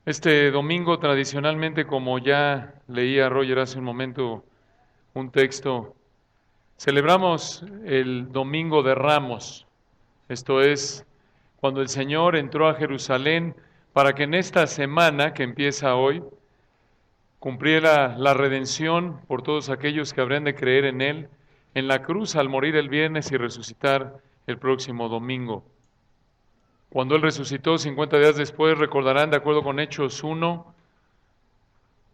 Este domingo, tradicionalmente, como ya leía Roger hace un momento un texto, celebramos el Domingo de Ramos. Esto es, cuando el Señor entró a Jerusalén para que en esta semana que empieza hoy cumpliera la redención por todos aquellos que habrían de creer en Él en la cruz al morir el viernes y resucitar el próximo domingo. Cuando Él resucitó 50 días después, recordarán de acuerdo con Hechos 1,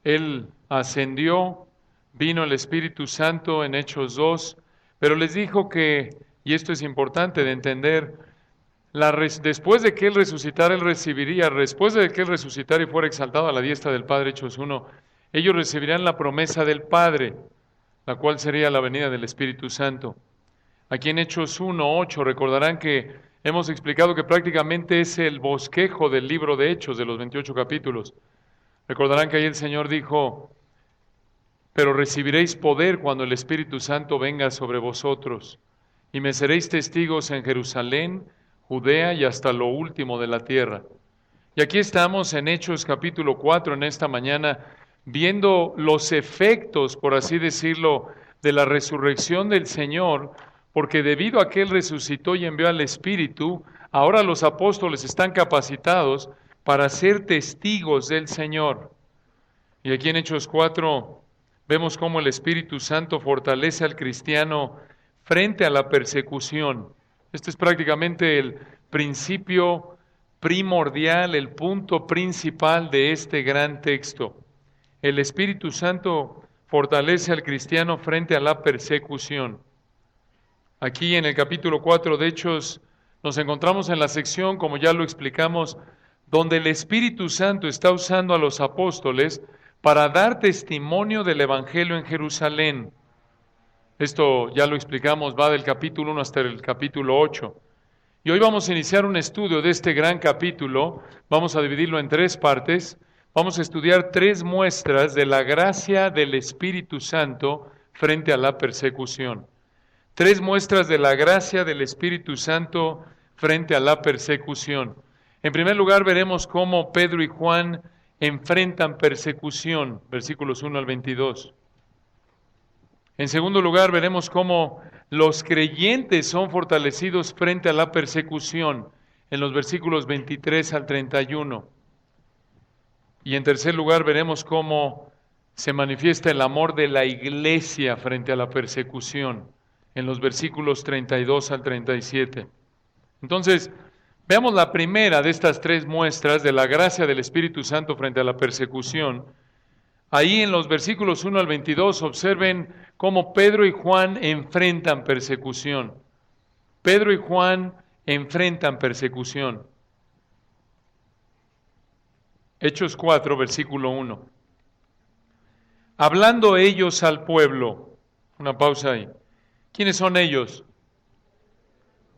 Él ascendió, vino el Espíritu Santo en Hechos 2, pero les dijo que, y esto es importante de entender, después de que Él resucitara, Él recibiría, después de que Él resucitara y fuera exaltado a la diestra del Padre, Hechos 1, ellos recibirían la promesa del Padre, la cual sería la venida del Espíritu Santo. Aquí en Hechos 1:8 recordarán que hemos explicado que prácticamente es el bosquejo del libro de Hechos, de los 28 capítulos. Recordarán que ahí el Señor dijo: pero recibiréis poder cuando el Espíritu Santo venga sobre vosotros, y me seréis testigos en Jerusalén, Judea y hasta lo último de la tierra. Y aquí estamos en Hechos capítulo 4 en esta mañana, viendo los efectos, por así decirlo, de la resurrección del Señor, porque debido a que Él resucitó y envió al Espíritu, ahora los apóstoles están capacitados para ser testigos del Señor. Y aquí en Hechos 4 vemos cómo el Espíritu Santo fortalece al cristiano frente a la persecución. Este es prácticamente el principio primordial, el punto principal de este gran texto. El Espíritu Santo fortalece al cristiano frente a la persecución. Aquí en el capítulo 4 de Hechos nos encontramos en la sección, como ya lo explicamos, donde el Espíritu Santo está usando a los apóstoles para dar testimonio del Evangelio en Jerusalén. Esto ya lo explicamos, va del capítulo 1 hasta el capítulo 8. Y hoy vamos a iniciar un estudio de este gran capítulo. Vamos a dividirlo en tres partes. Vamos a estudiar tres muestras de la gracia del Espíritu Santo frente a la persecución. Tres muestras de la gracia del Espíritu Santo frente a la persecución. En primer lugar, veremos cómo Pedro y Juan enfrentan persecución, versículos 1 al 22. En segundo lugar, veremos cómo los creyentes son fortalecidos frente a la persecución, en los versículos 23 al 31. Y en tercer lugar, veremos cómo se manifiesta el amor de la iglesia frente a la persecución, en los versículos 32 al 37. Entonces, veamos la primera de estas tres muestras de la gracia del Espíritu Santo frente a la persecución. Ahí en los versículos 1 al 22 observen cómo Pedro y Juan enfrentan persecución. Pedro y Juan enfrentan persecución. Hechos 4, versículo 1. Hablando ellos al pueblo. Una pausa ahí. ¿Quiénes son ellos?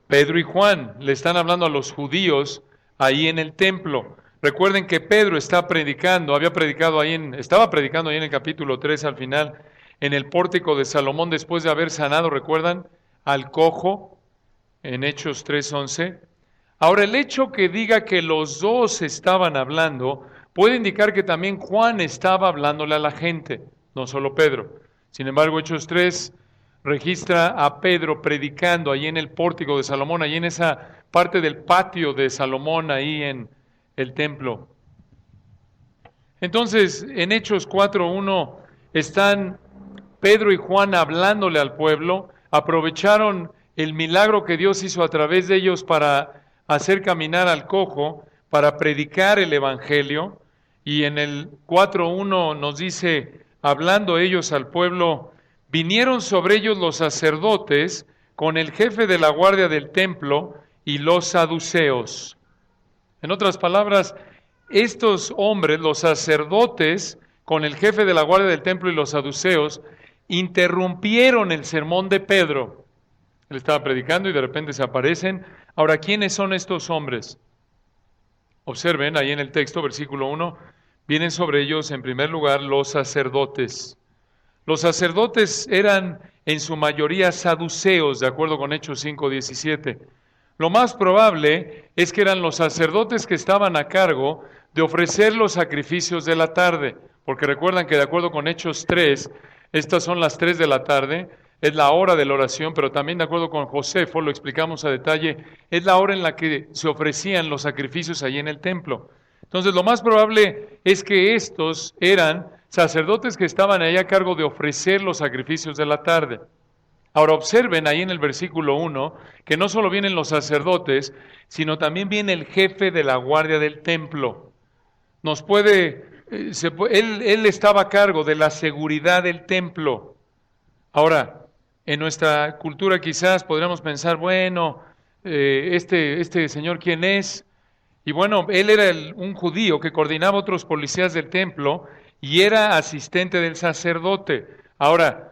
Pedro y Juan le están hablando a los judíos ahí en el templo. Recuerden que Pedro estaba predicando ahí en el capítulo 3 al final, en el pórtico de Salomón, después de haber sanado, ¿recuerdan? Al cojo, en Hechos 3:11. Ahora, el hecho que diga que los dos estaban hablando, puede indicar que también Juan estaba hablándole a la gente, no solo Pedro. Sin embargo, Hechos 3 registra a Pedro predicando ahí en el pórtico de Salomón, ahí en esa parte del patio de Salomón, ahí en el templo. Entonces, en Hechos 4:1 están Pedro y Juan hablándole al pueblo, aprovecharon el milagro que Dios hizo a través de ellos para hacer caminar al cojo, para predicar el evangelio, y en el 4:1 nos dice, hablando ellos al pueblo, vinieron sobre ellos los sacerdotes con el jefe de la guardia del templo y los saduceos. En otras palabras, estos hombres, los sacerdotes, con el jefe de la guardia del templo y los saduceos, interrumpieron el sermón de Pedro. Él estaba predicando y de repente se aparecen. Ahora, ¿quiénes son estos hombres? Observen ahí en el texto, versículo 1, vienen sobre ellos en primer lugar los sacerdotes. Los sacerdotes eran en su mayoría saduceos, de acuerdo con Hechos 5:17. Lo más probable es que eran los sacerdotes que estaban a cargo de ofrecer los sacrificios de la tarde, porque recuerdan que de acuerdo con Hechos 3, estas son las 3 de la tarde, es la hora de la oración, pero también de acuerdo con Josefo, lo explicamos a detalle, es la hora en la que se ofrecían los sacrificios allí en el templo. Entonces, lo más probable es que estos eran sacerdotes que estaban ahí a cargo de ofrecer los sacrificios de la tarde. Ahora observen ahí en el versículo 1 que no solo vienen los sacerdotes, sino también viene el jefe de la guardia del templo. Él estaba a cargo de la seguridad del templo. Ahora, en nuestra cultura quizás podríamos pensar, bueno, este señor, ¿quién es? Y bueno, él era un judío que coordinaba otros policías del templo y era asistente del sacerdote. Ahora,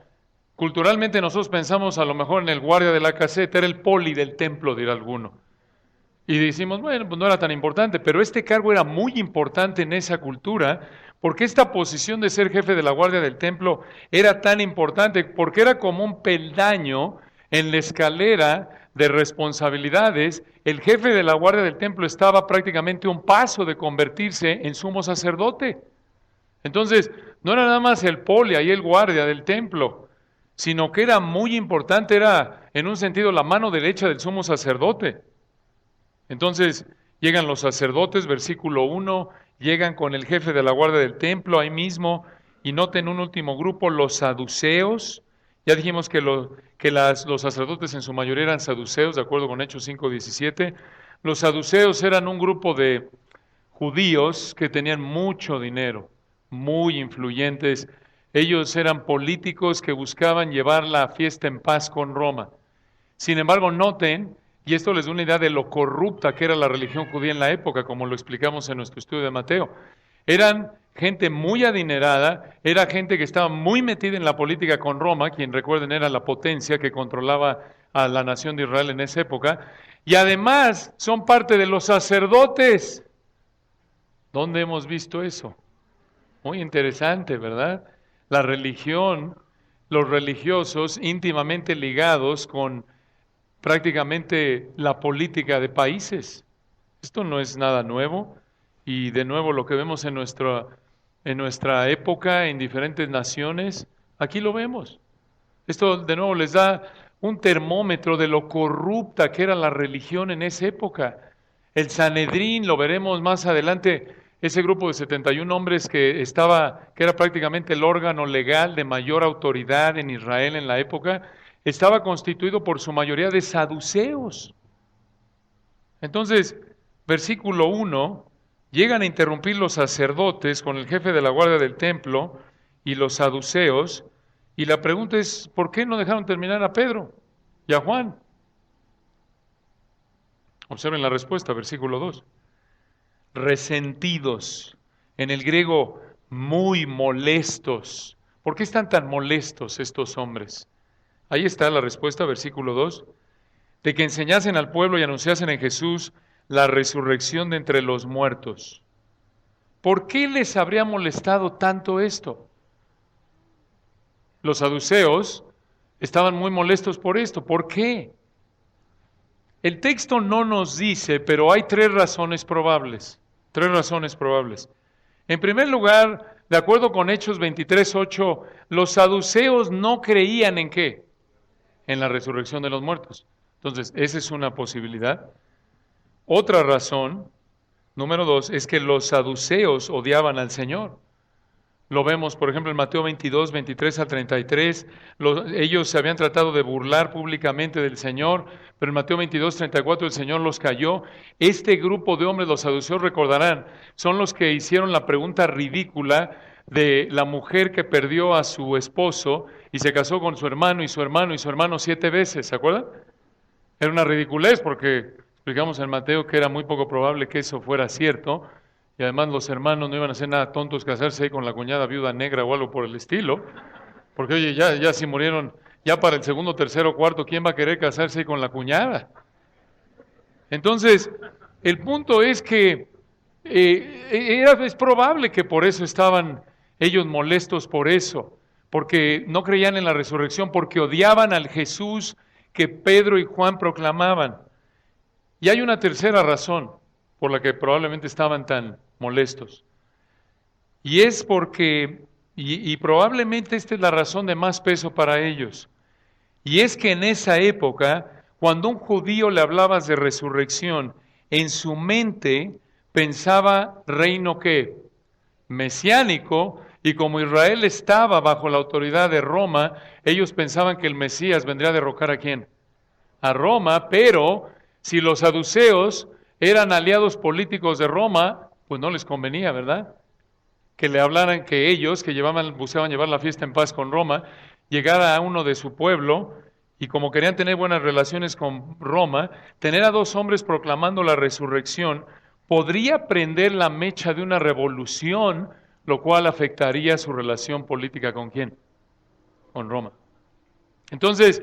culturalmente nosotros pensamos a lo mejor en el guardia de la caseta, era el poli del templo, dirá alguno. Y decimos, bueno, pues no era tan importante, pero este cargo era muy importante en esa cultura, porque esta posición de ser jefe de la guardia del templo era tan importante, porque era como un peldaño en la escalera de responsabilidades. El jefe de la guardia del templo estaba prácticamente a un paso de convertirse en sumo sacerdote. Entonces, no era nada más el poli, ahí el guardia del templo, sino que era muy importante, era en un sentido la mano derecha del sumo sacerdote. Entonces, llegan los sacerdotes, versículo 1, llegan con el jefe de la guardia del templo ahí mismo, y noten un último grupo, los saduceos. Ya dijimos que los sacerdotes en su mayoría eran saduceos, de acuerdo con Hechos 5:17. Los saduceos eran un grupo de judíos que tenían mucho dinero, muy influyentes. Ellos eran políticos que buscaban llevar la fiesta en paz con Roma. Sin embargo, noten, y esto les da una idea de lo corrupta que era la religión judía en la época, como lo explicamos en nuestro estudio de Mateo. Eran gente muy adinerada, era gente que estaba muy metida en la política con Roma, quien recuerden era la potencia que controlaba a la nación de Israel en esa época, y además son parte de los sacerdotes. ¿Dónde hemos visto eso? Muy interesante, ¿verdad? La religión, los religiosos íntimamente ligados con prácticamente la política de países. Esto no es nada nuevo y de nuevo lo que vemos en nuestra época en diferentes naciones, aquí lo vemos. Esto de nuevo les da un termómetro de lo corrupta que era la religión en esa época. El Sanedrín, lo veremos más adelante, ese grupo de 71 hombres que era prácticamente el órgano legal de mayor autoridad en Israel en la época, estaba constituido por su mayoría de saduceos. Entonces, versículo 1, llegan a interrumpir los sacerdotes con el jefe de la guardia del templo y los saduceos, y la pregunta es, ¿por qué no dejaron terminar a Pedro y a Juan? Observen la respuesta, versículo 2. Resentidos, en el griego, muy molestos. ¿Por qué están tan molestos estos hombres? Ahí está la respuesta, versículo 2, de que enseñasen al pueblo y anunciasen en Jesús la resurrección de entre los muertos. ¿Por qué les habría molestado tanto esto? Los saduceos estaban muy molestos por esto. ¿Por qué? El texto no nos dice, pero hay tres razones probables. Tres razones probables. En primer lugar, de acuerdo con Hechos 23:8, los saduceos no creían ¿en qué? En la resurrección de los muertos. Entonces, esa es una posibilidad. Otra razón, número 2, es que los saduceos odiaban al Señor. Lo vemos, por ejemplo, en Mateo 22, 23 al 33. Ellos se habían tratado de burlar públicamente del Señor, pero en Mateo 22, 34 el Señor los cayó. Este grupo de hombres, los saduceos, recordarán, son los que hicieron la pregunta ridícula de la mujer que perdió a su esposo y se casó con su hermano y su hermano y su hermano 7 veces, ¿se acuerdan? Era una ridiculez porque explicamos en Mateo que era muy poco probable que eso fuera cierto. Y además los hermanos no iban a ser nada tontos casarse ahí con la cuñada viuda negra o algo por el estilo. Porque oye, ya si murieron, ya para el segundo, tercero, cuarto, ¿quién va a querer casarse ahí con la cuñada? Entonces, el punto es que es probable que por eso estaban ellos molestos por eso. Porque no creían en la resurrección, porque odiaban al Jesús que Pedro y Juan proclamaban. Y hay una tercera razón por la que probablemente estaban tan molestos. Y es porque, y probablemente esta es la razón de más peso para ellos, y es que en esa época, cuando un judío le hablabas de resurrección, en su mente pensaba reino ¿qué? Mesiánico, y como Israel estaba bajo la autoridad de Roma, ellos pensaban que el Mesías vendría a derrocar ¿a quién? A Roma, pero si los saduceos eran aliados políticos de Roma, pues no les convenía, ¿verdad? Que le hablaran que ellos, que buscaban llevar la fiesta en paz con Roma, llegara a uno de su pueblo, y como querían tener buenas relaciones con Roma, tener a dos hombres proclamando la resurrección, podría prender la mecha de una revolución, lo cual afectaría su relación política ¿con quién? Con Roma. Entonces,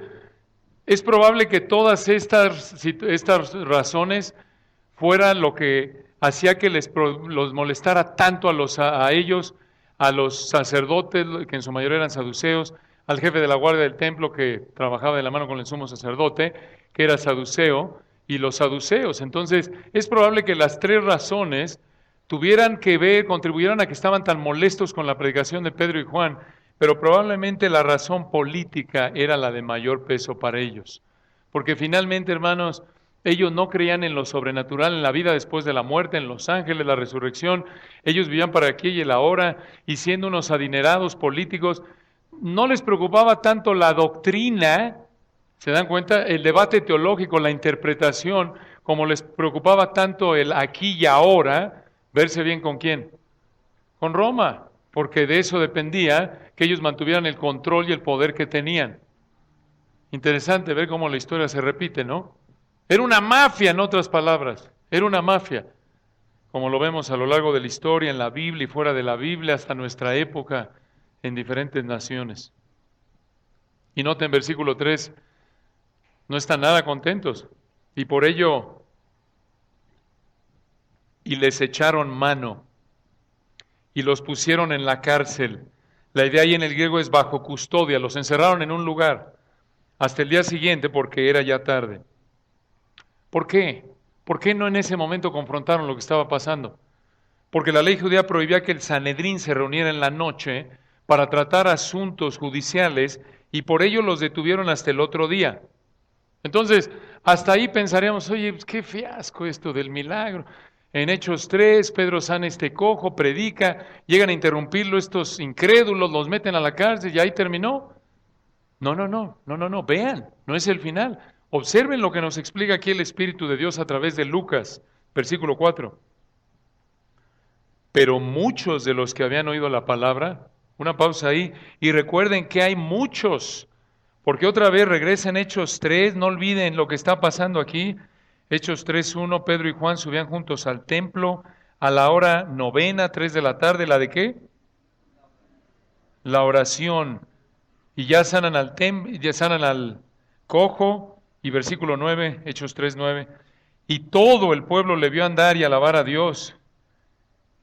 es probable que todas estas razones fueran lo que hacía que los molestara tanto a ellos, a los sacerdotes, que en su mayoría eran saduceos, al jefe de la guardia del templo que trabajaba de la mano con el sumo sacerdote, que era saduceo, y los saduceos. Entonces, es probable que las tres razones tuvieran que ver, contribuyeran a que estaban tan molestos con la predicación de Pedro y Juan, pero probablemente la razón política era la de mayor peso para ellos. Porque finalmente, hermanos, ellos no creían en lo sobrenatural, en la vida después de la muerte, en los ángeles, la resurrección. Ellos vivían para aquí y el ahora, y siendo unos adinerados políticos, no les preocupaba tanto la doctrina, ¿se dan cuenta? El debate teológico, la interpretación, como les preocupaba tanto el aquí y ahora, verse bien con quién, con Roma, porque de eso dependía que ellos mantuvieran el control y el poder que tenían. Interesante ver cómo la historia se repite, ¿no? Era una mafia, en otras palabras, era una mafia, como lo vemos a lo largo de la historia, en la Biblia y fuera de la Biblia, hasta nuestra época, en diferentes naciones. Y noten versículo 3, no están nada contentos, y por ello, y les echaron mano, y los pusieron en la cárcel. La idea ahí en el griego es bajo custodia, los encerraron en un lugar, hasta el día siguiente, porque era ya tarde. ¿Por qué? ¿Por qué no en ese momento confrontaron lo que estaba pasando? Porque la ley judía prohibía que el Sanedrín se reuniera en la noche para tratar asuntos judiciales, y por ello los detuvieron hasta el otro día. Entonces, hasta ahí pensaríamos, oye, pues qué fiasco esto del milagro. En Hechos 3, Pedro sana este cojo, predica, llegan a interrumpirlo estos incrédulos, los meten a la cárcel y ahí terminó. No, vean, no es el final. Observen lo que nos explica aquí el Espíritu de Dios a través de Lucas, versículo 4. Pero muchos de los que habían oído la palabra, una pausa ahí, y recuerden que hay muchos, porque otra vez regresen Hechos 3, no olviden lo que está pasando aquí. Hechos 3:1, Pedro y Juan subían juntos al templo a la hora novena, 3 de la tarde, ¿la de qué? La oración. Y ya sanan al cojo, y versículo 9, Hechos 3:9, y todo el pueblo le vio andar y alabar a Dios,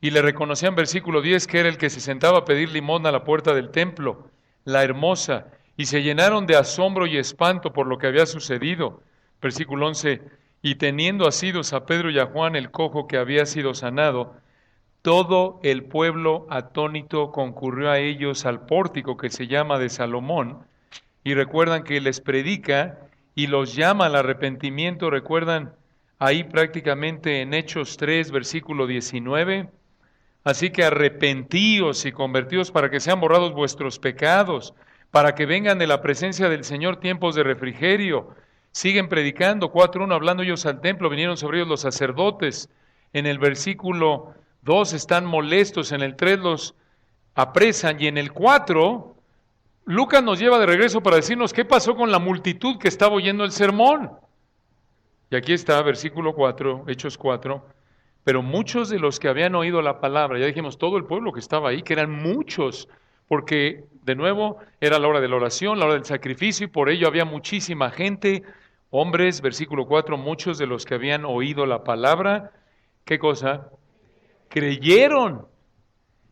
y le reconocían, versículo 10, que era el que se sentaba a pedir limosna a la puerta del templo, la hermosa, y se llenaron de asombro y espanto por lo que había sucedido. Versículo 11, y teniendo asidos a Pedro y a Juan el cojo que había sido sanado, todo el pueblo atónito concurrió a ellos al pórtico que se llama de Salomón, y recuerdan que les predica y los llama al arrepentimiento. Recuerdan ahí prácticamente en Hechos 3, versículo 19, así que arrepentíos y convertíos para que sean borrados vuestros pecados, para que vengan de la presencia del Señor tiempos de refrigerio. Siguen predicando, 4:1, hablando ellos al templo, vinieron sobre ellos los sacerdotes. En el versículo 2 están molestos, en el 3 los apresan, y en el 4 Lucas nos lleva de regreso para decirnos qué pasó con la multitud que estaba oyendo el sermón. Y aquí está, versículo 4, Hechos 4, pero muchos de los que habían oído la palabra, ya dijimos todo el pueblo que estaba ahí, que eran muchos, porque de nuevo era la hora de la oración, la hora del sacrificio, y por ello había muchísima gente, hombres, versículo 4, muchos de los que habían oído la palabra, ¿qué cosa? Creyeron,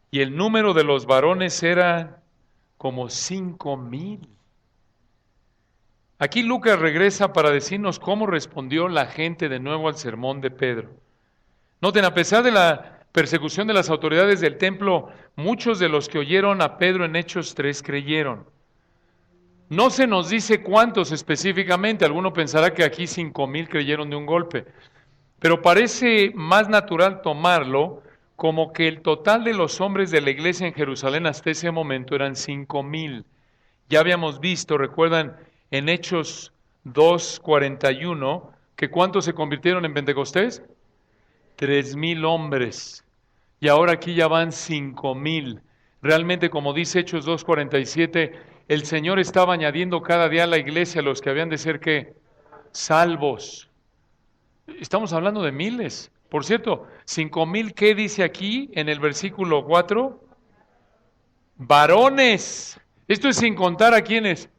y el número de los varones era como 5,000. Aquí Lucas regresa para decirnos cómo respondió la gente de nuevo al sermón de Pedro. Noten, a pesar de la persecución de las autoridades del templo, muchos de los que oyeron a Pedro en Hechos 3 creyeron. No se nos dice cuántos específicamente, alguno pensará que aquí 5,000 creyeron de un golpe, pero parece más natural tomarlo como que el total de los hombres de la iglesia en Jerusalén hasta ese momento eran 5,000. Ya habíamos visto, recuerdan, en Hechos 2:41, que ¿cuántos se convirtieron en Pentecostés? 3,000 hombres. Y ahora aquí ya van 5,000. Realmente, como dice Hechos 2:47, el Señor estaba añadiendo cada día a la iglesia los que habían de ser, ¿qué? Salvos. Estamos hablando de miles. Por cierto, 5,000, ¿qué dice aquí en el versículo 4? Varones. Esto es sin contar a quiénes.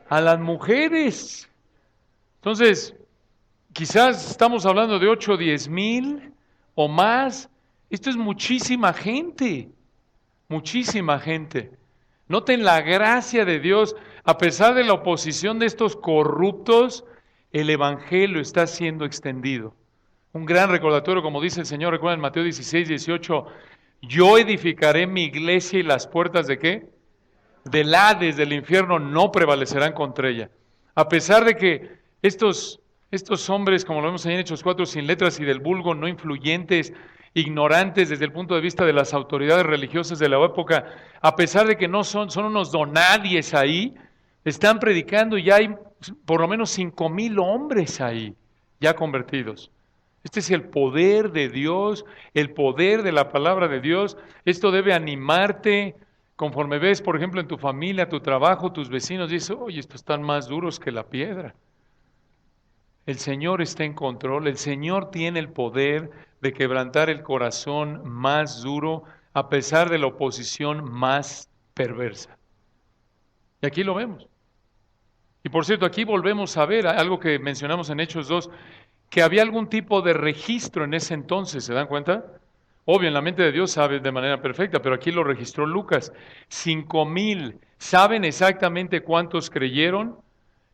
A las mujeres. Entonces, quizás estamos hablando de 8 o 10,000 o más. Esto es muchísima gente. Muchísima gente. Noten la gracia de Dios. A pesar de la oposición de estos corruptos, el Evangelio está siendo extendido. Un gran recordatorio, como dice el Señor, recuerden Mateo 16:18, yo edificaré mi iglesia y las puertas ¿de qué? Del Hades, del infierno, no prevalecerán contra ella. A pesar de que estos hombres, como lo vemos ahí en Hechos 4, sin letras y del vulgo, no influyentes, ignorantes desde el punto de vista de las autoridades religiosas de la época, a pesar de que no son unos donadies ahí, están predicando y ya hay por lo menos 5,000 hombres ahí, ya convertidos. Este es el poder de Dios, el poder de la palabra de Dios. Esto debe animarte conforme ves, por ejemplo, en tu familia, tu trabajo, tus vecinos, dices, oye, estos están más duros que la piedra. El Señor está en control, el Señor tiene el poder de quebrantar el corazón más duro a pesar de la oposición más perversa. Y aquí lo vemos. Y por cierto, aquí volvemos a ver algo que mencionamos en Hechos 2, que había algún tipo de registro en ese entonces, ¿se dan cuenta? Obvio, en la mente de Dios sabe de manera perfecta, pero aquí lo registró Lucas. 5,000. ¿Saben exactamente cuántos creyeron?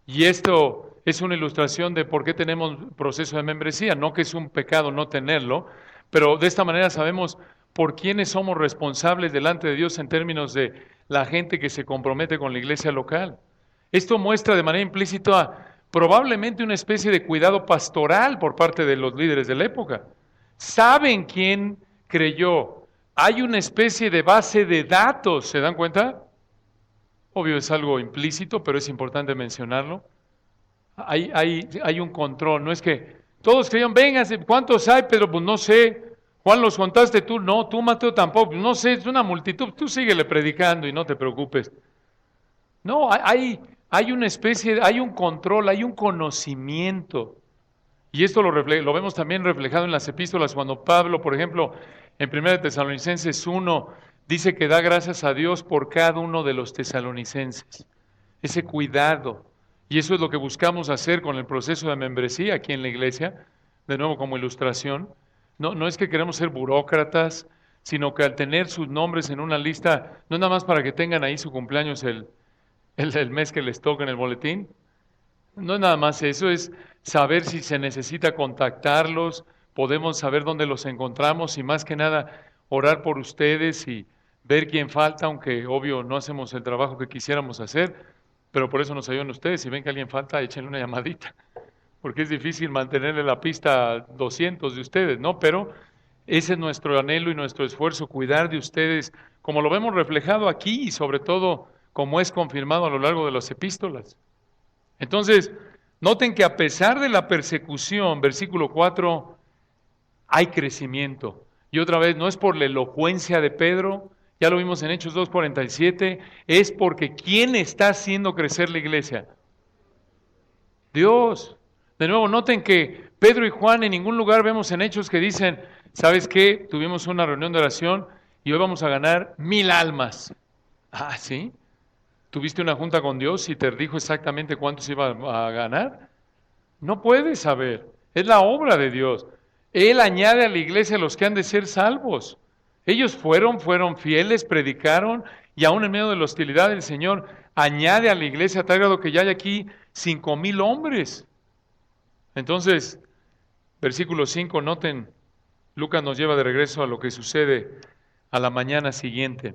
Y esto es una ilustración de por qué tenemos proceso de membresía. No que es un pecado no tenerlo, pero de esta manera sabemos por quiénes somos responsables delante de Dios en términos de la gente que se compromete con la iglesia local. Esto muestra de manera implícita probablemente una especie de cuidado pastoral por parte de los líderes de la época. ¿Saben quién creyó? Hay una especie de base de datos, ¿se dan cuenta? Obvio es algo implícito, pero es importante mencionarlo. Hay un control, no es que todos creyeron, vengan, ¿cuántos hay, Pedro? Pues no sé. Juan, ¿los contaste tú? No, tú, Mateo, tampoco. No sé, es una multitud. Tú síguele predicando y no te preocupes. No, hay una especie, hay un control, hay un conocimiento. Y esto lo vemos también reflejado en las epístolas, cuando Pablo, por ejemplo, en 1 Tesalonicenses 1, dice que da gracias a Dios por cada uno de los tesalonicenses. Ese cuidado. Y eso es lo que buscamos hacer con el proceso de membresía aquí en la iglesia, de nuevo como ilustración. No es que queremos ser burócratas, sino que al tener sus nombres en una lista, no es nada más para que tengan ahí su cumpleaños el mes que les toca en el boletín. No es nada más eso, es saber si se necesita contactarlos, podemos saber dónde los encontramos y más que nada orar por ustedes y ver quién falta, aunque obvio no hacemos el trabajo que quisiéramos hacer, pero por eso nos ayudan ustedes. Si ven que alguien falta, échenle una llamadita, porque es difícil mantenerle la pista a 200 de ustedes, ¿no? Pero ese es nuestro anhelo y nuestro esfuerzo, cuidar de ustedes, como lo vemos reflejado aquí y sobre todo como es confirmado a lo largo de las epístolas. Entonces, noten que a pesar de la persecución, versículo 4, hay crecimiento. Y otra vez, no es por la elocuencia de Pedro, ya lo vimos en Hechos 2:47, es porque ¿quién está haciendo crecer la iglesia? Dios. De nuevo, noten que Pedro y Juan en ningún lugar vemos en Hechos que dicen, ¿sabes qué? Tuvimos una reunión de oración y hoy vamos a ganar 1,000 almas. Ah, ¿sí? ¿Tuviste una junta con Dios y te dijo exactamente cuántos iba a ganar? No puedes saber, es la obra de Dios. Él añade a la iglesia a los que han de ser salvos. Ellos fueron fieles, predicaron y aún en medio de la hostilidad del Señor añade a la iglesia a tal grado que ya hay aquí 5,000 hombres. Entonces, versículo 5, noten Lucas nos lleva de regreso a lo que sucede a la mañana siguiente.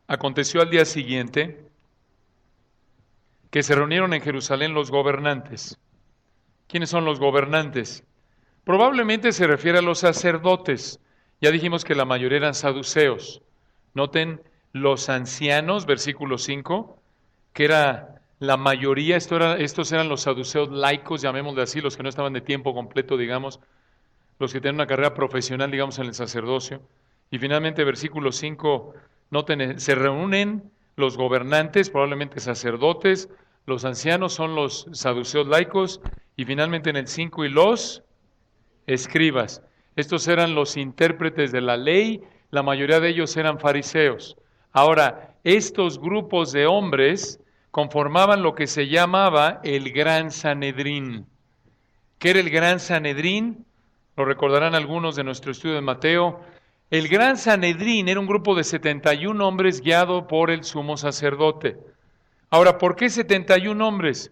Aconteció al día siguiente que se reunieron en Jerusalén los gobernantes. ¿Quiénes son los gobernantes? Probablemente se refiere a los sacerdotes. Ya dijimos que la mayoría eran saduceos. Noten los ancianos, versículo 5, que era la mayoría, estos eran los saduceos laicos, llamémosle así, los que no estaban de tiempo completo, digamos, los que tenían una carrera profesional, digamos, en el sacerdocio. Y finalmente, versículo 5, noten, se reúnen los gobernantes, probablemente sacerdotes, los ancianos son los saduceos laicos, y finalmente en el 5, y los escribas. Estos eran los intérpretes de la ley, la mayoría de ellos eran fariseos. Ahora, estos grupos de hombres conformaban lo que se llamaba el Gran Sanedrín. ¿Qué era el Gran Sanedrín? Lo recordarán algunos de nuestro estudio de Mateo. El Gran Sanedrín era un grupo de 71 hombres guiado por el sumo sacerdote. Ahora, ¿por qué 71 hombres?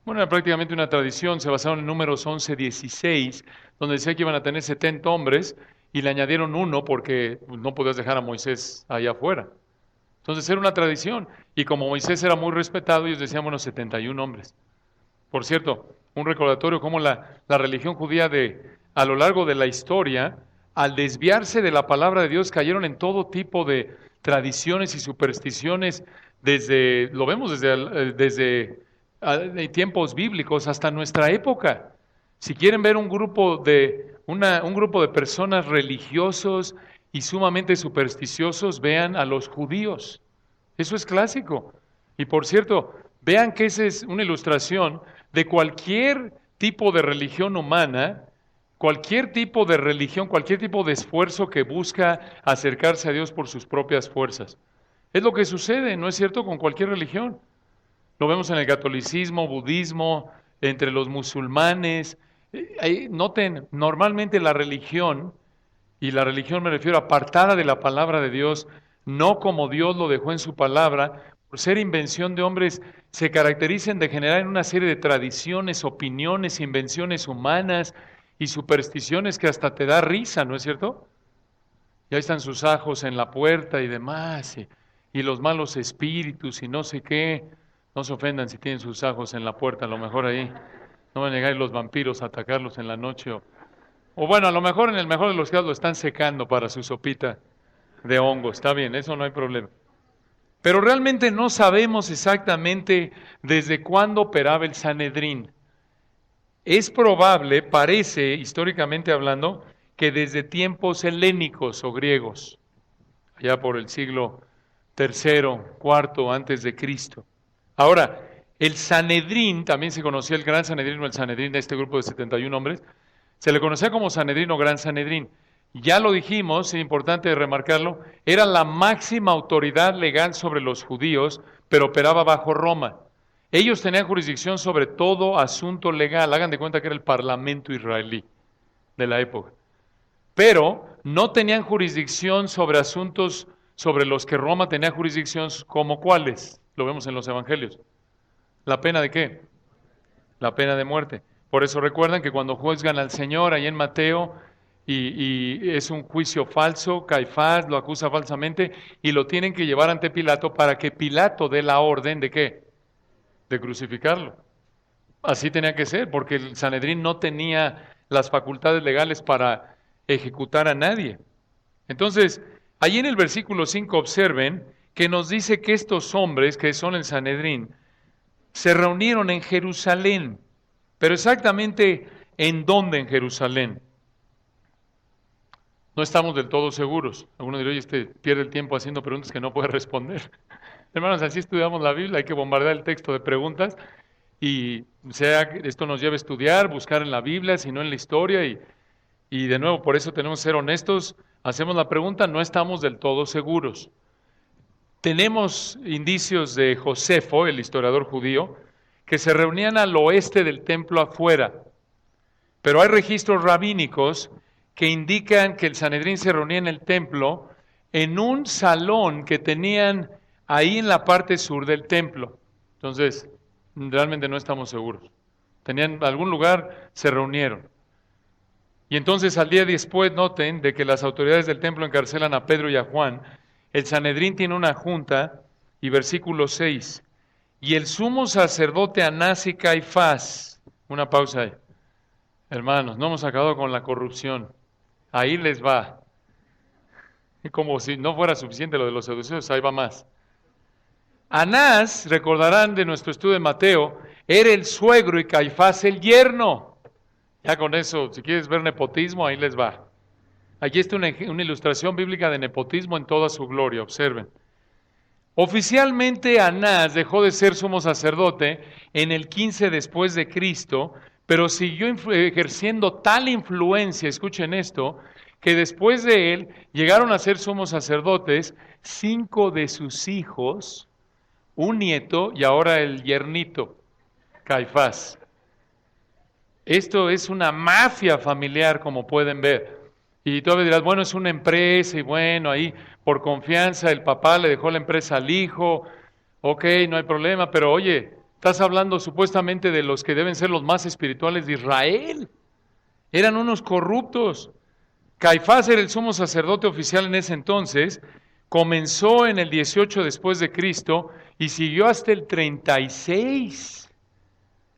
Bueno, era prácticamente una tradición, se basaron en Números 11:16, donde decía que iban a tener 70 hombres y le añadieron uno porque no podías dejar a Moisés allá afuera. Entonces era una tradición y como Moisés era muy respetado, ellos decían, bueno, 71 hombres. Por cierto, un recordatorio como la religión judía a lo largo de la historia, al desviarse de la palabra de Dios, cayeron en todo tipo de tradiciones y supersticiones, lo vemos desde tiempos bíblicos hasta nuestra época. Si quieren ver un grupo de personas religiosos y sumamente supersticiosos, vean a los judíos. Eso es clásico. Y por cierto, vean que esa es una ilustración de cualquier tipo de religión humana, cualquier tipo de religión, cualquier tipo de esfuerzo que busca acercarse a Dios por sus propias fuerzas. Es lo que sucede, ¿no es cierto?, con cualquier religión. Lo vemos en el catolicismo, budismo, entre los musulmanes. Noten, normalmente la religión, y la religión me refiero apartada de la palabra de Dios, no como Dios lo dejó en su palabra, por ser invención de hombres, se caracterizan de generar en una serie de tradiciones, opiniones, invenciones humanas y supersticiones que hasta te da risa, ¿no es cierto? Y ahí están sus ajos en la puerta y demás, y los malos espíritus y no sé qué. No se ofendan si tienen sus ajos en la puerta, a lo mejor ahí no van a llegar los vampiros a atacarlos en la noche. O bueno, a lo mejor en el mejor de los casos lo están secando para su sopita de hongo. Está bien, eso no hay problema. Pero realmente no sabemos exactamente desde cuándo operaba el Sanedrín. Es probable, parece, históricamente hablando, que desde tiempos helénicos o griegos, allá por el siglo III, IV antes de Cristo. Ahora, el Sanedrín, también se conocía el Gran Sanedrín o el Sanedrín de este grupo de 71 hombres, se le conocía como Sanedrín o Gran Sanedrín. Ya lo dijimos, es importante remarcarlo, era la máxima autoridad legal sobre los judíos, pero operaba bajo Roma. Ellos tenían jurisdicción sobre todo asunto legal, hagan de cuenta que era el parlamento israelí de la época. Pero no tenían jurisdicción sobre asuntos sobre los que Roma tenía jurisdicción, como cuáles, lo vemos en los evangelios. ¿La pena de qué? La pena de muerte. Por eso recuerdan que cuando juzgan al Señor, ahí en Mateo, y es un juicio falso, Caifás lo acusa falsamente, y lo tienen que llevar ante Pilato para que Pilato dé la orden de ¿qué? De crucificarlo. Así tenía que ser, porque el Sanedrín no tenía las facultades legales para ejecutar a nadie. Entonces, allí en el versículo 5 observen que nos dice que estos hombres, que son el Sanedrín, se reunieron en Jerusalén. Pero exactamente ¿en dónde en Jerusalén? No estamos del todo seguros. Algunos dirán, oye, pierde el tiempo haciendo preguntas que no puede responder. Hermanos, así estudiamos la Biblia, hay que bombardear el texto de preguntas y esto nos lleva a estudiar, buscar en la Biblia, sino en la historia y de nuevo, por eso tenemos que ser honestos, hacemos la pregunta, no estamos del todo seguros. Tenemos indicios de Josefo, el historiador judío, que se reunían al oeste del templo afuera, pero hay registros rabínicos que indican que el Sanedrín se reunía en el templo en un salón que tenían ahí en la parte sur del templo. Entonces, realmente no estamos seguros. Tenían algún lugar, se reunieron. Y entonces al día después, noten, de que las autoridades del templo encarcelan a Pedro y a Juan, el Sanedrín tiene una junta, y versículo 6, y el sumo sacerdote Anás y Caifás, una pausa ahí, hermanos, no hemos acabado con la corrupción, ahí les va, como si no fuera suficiente lo de los saduceos, ahí va más. Anás, recordarán de nuestro estudio de Mateo, era el suegro y Caifás el yerno. Ya con eso, si quieres ver nepotismo, ahí les va. Aquí está una ilustración bíblica de nepotismo en toda su gloria, observen. Oficialmente Anás dejó de ser sumo sacerdote en el 15 después de Cristo, pero siguió ejerciendo tal influencia, escuchen esto, que después de él llegaron a ser sumos sacerdotes 5 de sus hijos, un nieto y ahora el yernito, Caifás. Esto es una mafia familiar, como pueden ver. Y tú dirás, bueno, es una empresa y bueno, ahí por confianza el papá le dejó la empresa al hijo, ok, no hay problema, pero oye, estás hablando supuestamente de los que deben ser los más espirituales de Israel. Eran unos corruptos. Caifás era el sumo sacerdote oficial en ese entonces, comenzó en el 18 después de Cristo y siguió hasta el 36.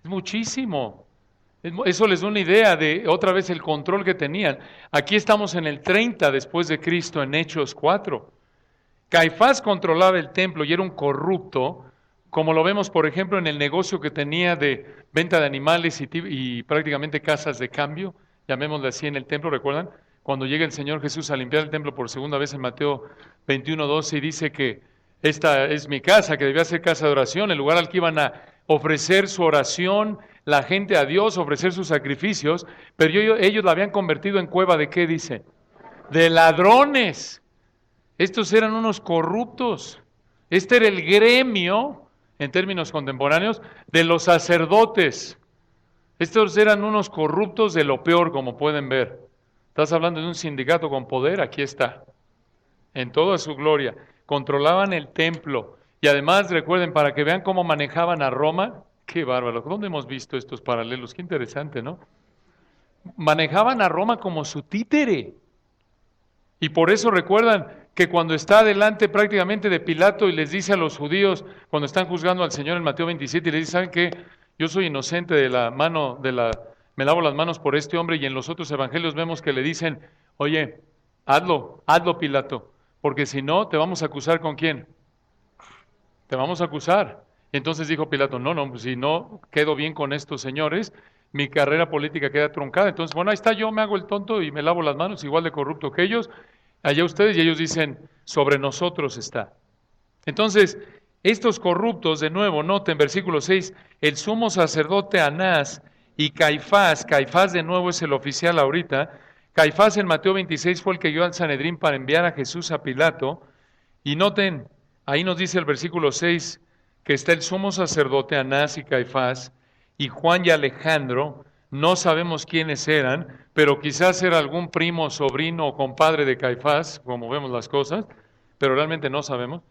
Es muchísimo. Eso les da una idea de otra vez el control que tenían. Aquí estamos en el 30 después de Cristo en Hechos 4. Caifás controlaba el templo y era un corrupto, como lo vemos por ejemplo en el negocio que tenía de venta de animales y prácticamente casas de cambio, llamémosle así en el templo, ¿recuerdan? Cuando llega el Señor Jesús a limpiar el templo por segunda vez en Mateo 21:12 y dice que esta es mi casa, que debía ser casa de oración, el lugar al que iban a ofrecer su oración, la gente a Dios, ofrecer sus sacrificios, pero ellos la habían convertido en cueva de ¿qué dice? De ladrones. Estos eran unos corruptos. Este era el gremio, en términos contemporáneos, de los sacerdotes. Estos eran unos corruptos de lo peor, como pueden ver. Estás hablando de un sindicato con poder, aquí está, en toda su gloria. Controlaban el templo. Y además, recuerden, para que vean cómo manejaban a Roma, qué bárbaro, ¿dónde hemos visto estos paralelos? Qué interesante, ¿no? Manejaban a Roma como su títere. Y por eso recuerdan que cuando está delante prácticamente de Pilato y les dice a los judíos, cuando están juzgando al Señor en Mateo 27, y les dice, ¿saben qué? Yo soy inocente me lavo las manos por este hombre, y en los otros evangelios vemos que le dicen, oye, hazlo Pilato, porque si no, te vamos a acusar ¿con quién? Te vamos a acusar. Entonces dijo Pilato, no, pues si no quedo bien con estos señores, mi carrera política queda truncada. Entonces, bueno, ahí está, yo me hago el tonto y me lavo las manos, igual de corrupto que ellos, allá ustedes, y ellos dicen, sobre nosotros está. Entonces, estos corruptos, de nuevo, noten, versículo 6, el sumo sacerdote Anás y Caifás de nuevo es el oficial ahorita, Caifás en Mateo 26 fue el que guió al Sanedrín para enviar a Jesús a Pilato, y noten, ahí nos dice el versículo 6, que está el sumo sacerdote Anás y Caifás, y Juan y Alejandro, no sabemos quiénes eran, pero quizás era algún primo, sobrino o compadre de Caifás, como vemos las cosas, pero realmente no sabemos.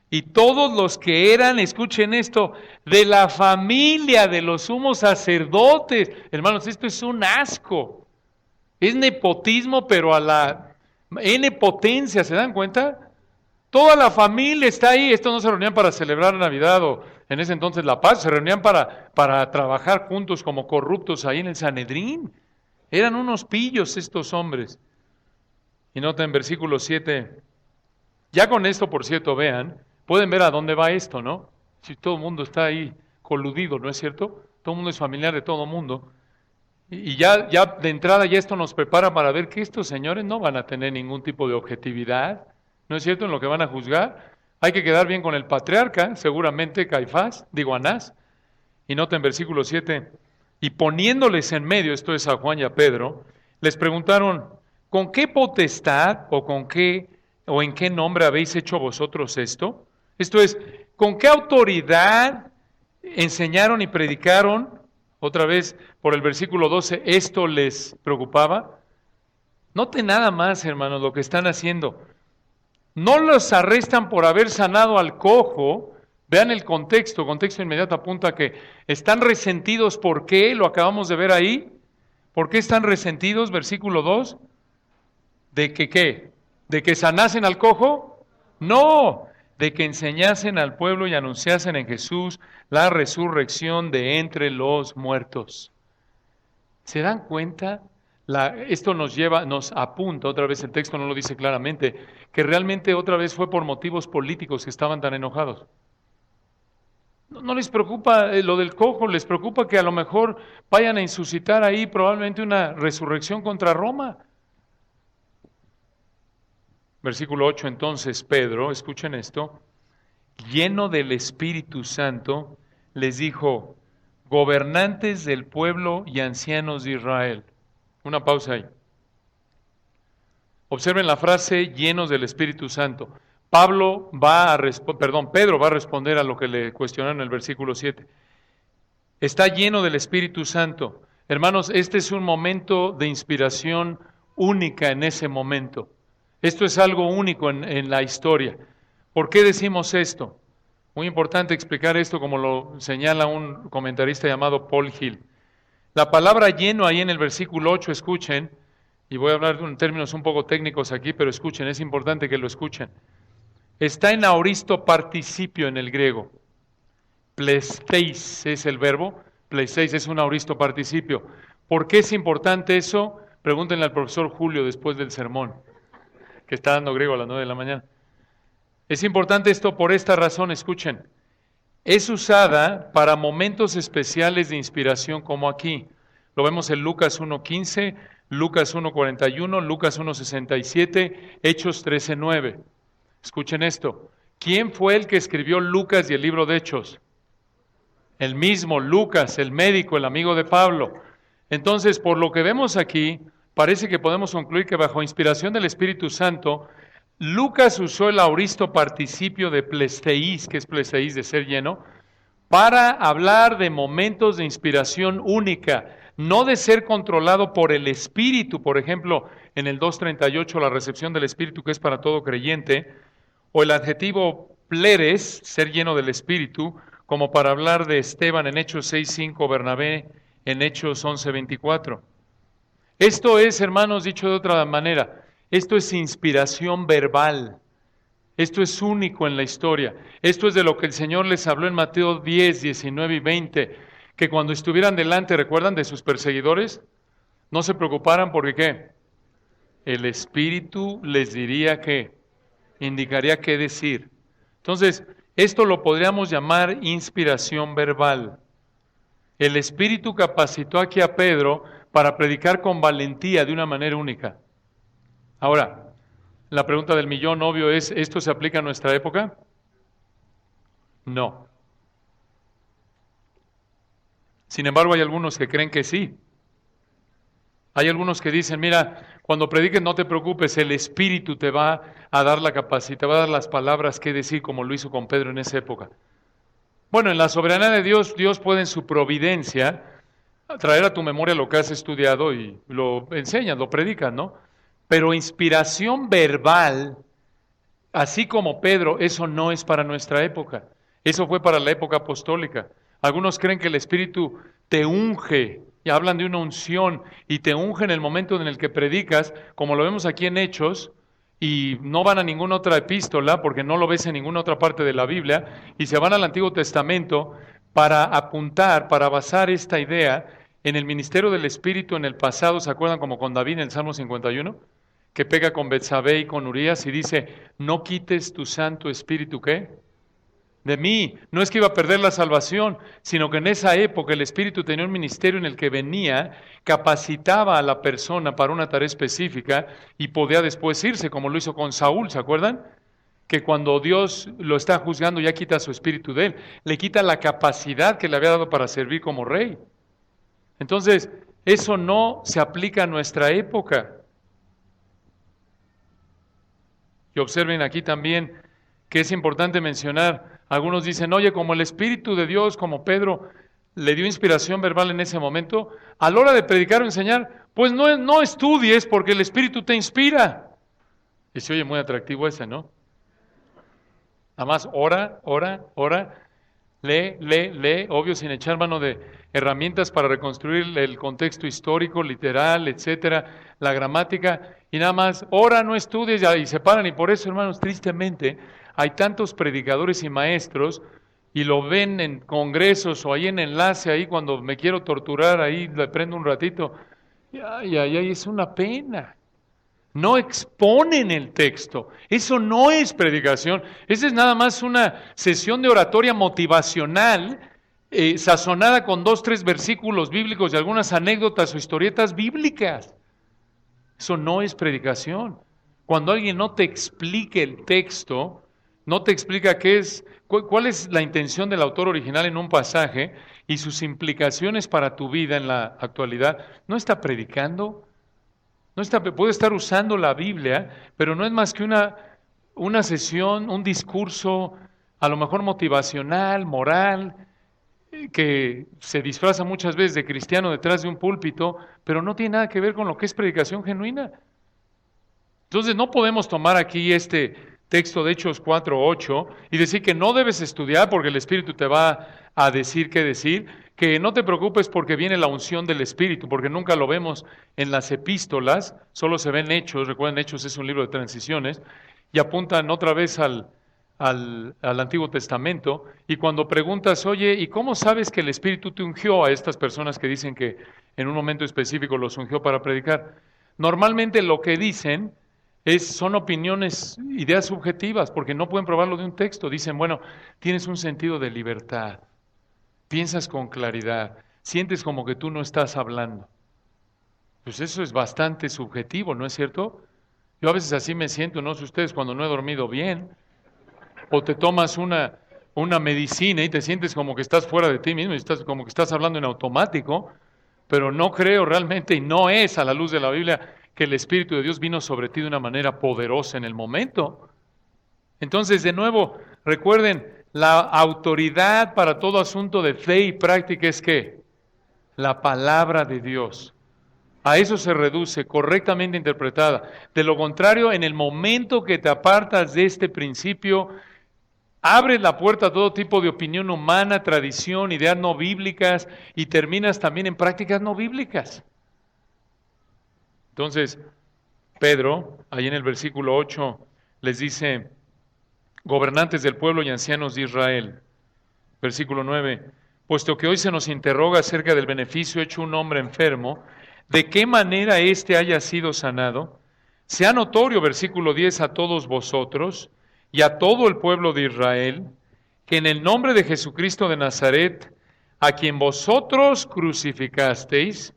Y todos los que eran, escuchen esto, de la familia de los sumos sacerdotes. Hermanos, esto es un asco. Es nepotismo, pero a la N potencia, ¿se dan cuenta? Toda la familia está ahí. Estos no se reunían para celebrar Navidad o en ese entonces la paz, se reunían para trabajar juntos como corruptos ahí en el Sanedrín. Eran unos pillos estos hombres. Y nota en versículo 7, ya con esto, por cierto, vean, pueden ver a dónde va esto, ¿no? Si todo el mundo está ahí coludido, ¿no es cierto? Todo el mundo es familiar de todo el mundo. Y ya de entrada ya esto nos prepara para ver que estos señores no van a tener ningún tipo de objetividad, ¿no es cierto? En lo que van a juzgar. Hay que quedar bien con el patriarca, seguramente Anás. Y nota en versículo 7, y poniéndoles en medio, esto es a Juan y a Pedro, les preguntaron, ¿con qué potestad o en qué nombre habéis hecho vosotros esto? Esto es, ¿con qué autoridad enseñaron y predicaron? Otra vez, por el versículo 12, esto les preocupaba. Noten nada más, hermanos, lo que están haciendo. No los arrestan por haber sanado al cojo. Vean el contexto inmediato apunta a que están resentidos. ¿Por qué? Lo acabamos de ver ahí. ¿Por qué están resentidos? Versículo 2. ¿De que qué? ¿De que sanasen al cojo? No, de que enseñasen al pueblo y anunciasen en Jesús la resurrección de entre los muertos. ¿Se dan cuenta? Esto nos apunta, otra vez el texto no lo dice claramente, que realmente otra vez fue por motivos políticos que estaban tan enojados. No les preocupa lo del cojo, les preocupa que a lo mejor vayan a insuscitar ahí probablemente una resurrección contra Roma. Versículo 8, entonces Pedro, escuchen esto, lleno del Espíritu Santo, les dijo, gobernantes del pueblo y ancianos de Israel. Una pausa ahí. Observen la frase llenos del Espíritu Santo. Pedro va a responder a lo que le cuestionaron en el versículo 7. Está lleno del Espíritu Santo. Hermanos, este es un momento de inspiración única en ese momento. Esto es algo único en la historia. ¿Por qué decimos esto? Muy importante explicar esto como lo señala un comentarista llamado Paul Hill. La palabra lleno ahí en el versículo 8, escuchen, y voy a hablar en términos un poco técnicos aquí, pero escuchen, es importante que lo escuchen. Está en aoristo participio en el griego. Plesteis es el verbo, plesteis es un aoristo participio. ¿Por qué es importante eso? Pregúntenle al profesor Julio después del sermón, que está dando griego a las 9 de la mañana. Es importante esto por esta razón, escuchen. Es usada para momentos especiales de inspiración como aquí. Lo vemos en Lucas 1.15, Lucas 1.41, Lucas 1.67, Hechos 13.9. Escuchen esto. ¿Quién fue el que escribió Lucas y el libro de Hechos? El mismo Lucas, el médico, el amigo de Pablo. Entonces, por lo que vemos aquí, parece que podemos concluir que bajo inspiración del Espíritu Santo, Lucas usó el aoristo participio de plesteis, que es plesteis de ser lleno, para hablar de momentos de inspiración única, no de ser controlado por el Espíritu. Por ejemplo, en el 2.38, la recepción del Espíritu, que es para todo creyente, o el adjetivo pleres, ser lleno del Espíritu, como para hablar de Esteban en Hechos 6.5, Bernabé en Hechos 11.24. Esto es, hermanos, dicho de otra manera, esto es inspiración verbal. Esto es único en la historia. Esto es de lo que el Señor les habló en Mateo 10, 19 y 20, que cuando estuvieran delante, ¿recuerdan? De sus perseguidores, no se preocuparan porque ¿qué? El Espíritu les diría qué, indicaría qué decir. Entonces, esto lo podríamos llamar inspiración verbal. El Espíritu capacitó aquí a Pedro para predicar con valentía de una manera única. Ahora, la pregunta del millón obvio es, ¿esto se aplica a nuestra época? No. Sin embargo, hay algunos que creen que sí. Hay algunos que dicen, mira, cuando prediques no te preocupes, el Espíritu te va a dar la capacidad, te va a dar las palabras que decir, como lo hizo con Pedro en esa época. Bueno, en la soberanía de Dios, Dios puede en su providencia traer a tu memoria lo que has estudiado y lo enseñas, lo predicas, ¿no? Pero inspiración verbal, así como Pedro, eso no es para nuestra época. Eso fue para la época apostólica. Algunos creen que el Espíritu te unge, y hablan de una unción, y te unge en el momento en el que predicas, como lo vemos aquí en Hechos, y no van a ninguna otra epístola, porque no lo ves en ninguna otra parte de la Biblia, y se van al Antiguo Testamento para apuntar, para basar esta idea en el ministerio del Espíritu en el pasado. ¿Se acuerdan como con David en el Salmo 51? Que pega con Betsabé y con Urías y dice, no quites tu Santo Espíritu, ¿qué? De mí. No es que iba a perder la salvación, sino que en esa época el Espíritu tenía un ministerio en el que venía, capacitaba a la persona para una tarea específica y podía después irse, como lo hizo con Saúl, ¿se acuerdan? Que cuando Dios lo está juzgando ya quita su espíritu de él, le quita la capacidad que le había dado para servir como rey. Entonces, eso no se aplica a nuestra época. Y observen aquí también que es importante mencionar, algunos dicen, oye, como el Espíritu de Dios, como Pedro, le dio inspiración verbal en ese momento, a la hora de predicar o enseñar, pues no estudies porque el Espíritu te inspira. Y se oye muy atractivo ese, ¿no? Nada más ora. lee, obvio sin echar mano de herramientas para reconstruir el contexto histórico, literal, etcétera, la gramática, y nada más, ora, no estudies, y se paran, y por eso, hermanos, tristemente, hay tantos predicadores y maestros, y lo ven en congresos o ahí en enlace, ahí cuando me quiero torturar, ahí le prendo un ratito, ay, es una pena. No exponen el texto. Eso no es predicación. Esa es nada más una sesión de oratoria motivacional, sazonada con 2, 3 versículos bíblicos y algunas anécdotas o historietas bíblicas. Eso no es predicación. Cuando alguien no te explique el texto, no te explica cuál es la intención del autor original en un pasaje y sus implicaciones para tu vida en la actualidad, no está predicando. Puede estar usando la Biblia, pero no es más que una sesión, un discurso, a lo mejor motivacional, moral, que se disfraza muchas veces de cristiano detrás de un púlpito, pero no tiene nada que ver con lo que es predicación genuina. Entonces no podemos tomar aquí este texto de Hechos 4:8 y decir que no debes estudiar porque el Espíritu te va a decir qué decir, que no te preocupes porque viene la unción del Espíritu, porque nunca lo vemos en las epístolas, solo se ven Hechos, recuerden, Hechos es un libro de transiciones, y apuntan otra vez al Antiguo Testamento, y cuando preguntas, oye, ¿y cómo sabes que el Espíritu te ungió a estas personas que dicen que en un momento específico los ungió para predicar? Normalmente lo que dicen son opiniones, ideas subjetivas, porque no pueden probarlo de un texto. Dicen, bueno, tienes un sentido de libertad, piensas con claridad, sientes como que tú no estás hablando. Pues eso es bastante subjetivo, ¿no es cierto? Yo a veces así me siento, no sé ustedes, cuando no he dormido bien, o te tomas una medicina y te sientes como que estás fuera de ti mismo, y como que estás hablando en automático, pero no creo realmente, y no es a la luz de la Biblia, que el Espíritu de Dios vino sobre ti de una manera poderosa en el momento. Entonces, de nuevo, recuerden, la autoridad para todo asunto de fe y práctica es ¿qué? La palabra de Dios. A eso se reduce, correctamente interpretada. De lo contrario, en el momento que te apartas de este principio, abres la puerta a todo tipo de opinión humana, tradición, ideas no bíblicas y terminas también en prácticas no bíblicas. Entonces, Pedro, ahí en el versículo 8, les dice, gobernantes del pueblo y ancianos de Israel, versículo 9, puesto que hoy se nos interroga acerca del beneficio hecho un hombre enfermo, de qué manera éste haya sido sanado, sea notorio, versículo 10, a todos vosotros y a todo el pueblo de Israel, que en el nombre de Jesucristo de Nazaret, a quien vosotros crucificasteis,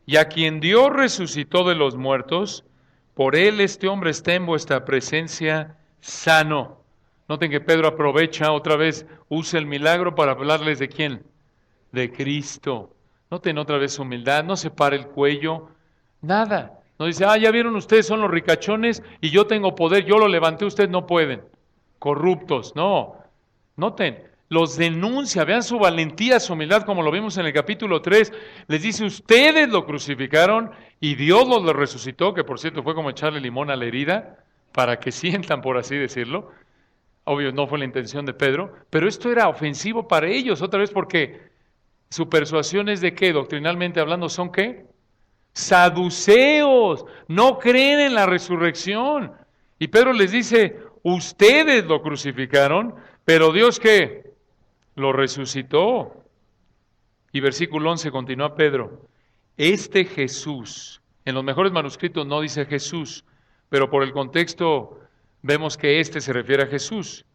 y a quien Dios resucitó de los muertos, por él este hombre está en vuestra presencia sano. Noten que Pedro aprovecha otra vez, usa el milagro para hablarles de quién, de Cristo. Noten otra vez su humildad, no se para el cuello, nada. No dice, ya vieron ustedes son los ricachones y yo tengo poder, yo lo levanté, ustedes no pueden. Corruptos, no. Noten, los denuncia, vean su valentía, su humildad, como lo vimos en el capítulo 3, les dice, ustedes lo crucificaron y Dios lo resucitó, que por cierto fue como echarle limón a la herida, para que sientan, por así decirlo. Obvio, no fue la intención de Pedro, pero esto era ofensivo para ellos, otra vez porque su persuasión es de qué, doctrinalmente hablando, ¿son qué? Saduceos, no creen en la resurrección. Y Pedro les dice, ustedes lo crucificaron, pero Dios ¿qué? Lo resucitó. Y versículo 11 continúa Pedro, este Jesús, en los mejores manuscritos no dice Jesús, pero por el contexto vemos que este se refiere a Jesús.